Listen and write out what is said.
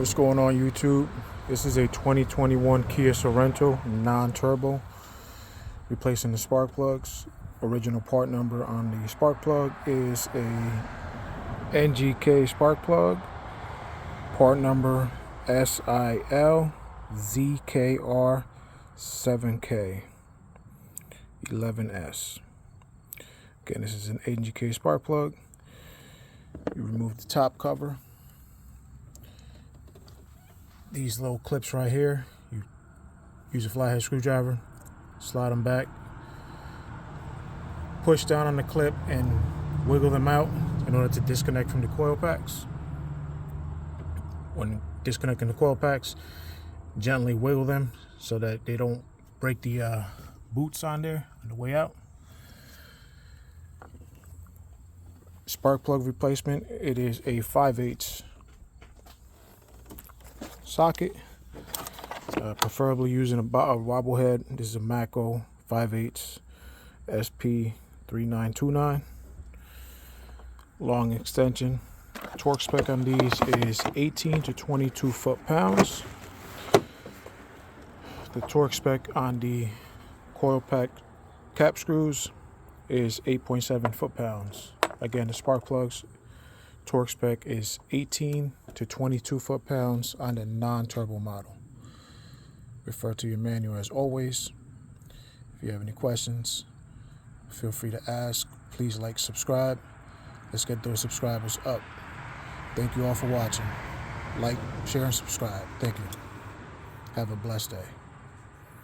What's going on, YouTube? This is a 2021 Kia Sorento non-turbo, replacing the spark plugs. Original part number on the spark plug is a NGK spark plug. Part number SILZKR7K 11S. Again, this is an NGK spark plug. You remove the top cover. These little clips right here, you use a flathead screwdriver, slide them back, push down on the clip and wiggle them out in order to disconnect from the coil packs. When disconnecting the coil packs, gently wiggle them so that they don't break the boots on there on the way out. Spark plug replacement, it is a 5/8 socket, preferably using a wobble head. This is a Mako 5/8 SP3929. Long extension. Torque spec on these is 18 to 22 foot-pounds. The torque spec on the coil pack cap screws is 8.7 foot-pounds. Again, the spark plugs torque spec is 18 to 22 foot-pounds on the non-turbo model. Refer to your manual as always. If you have any questions, feel free to ask. Please like, subscribe. Let's get those subscribers up. Thank you all for watching. Like, share, and subscribe. Thank you. Have a blessed day.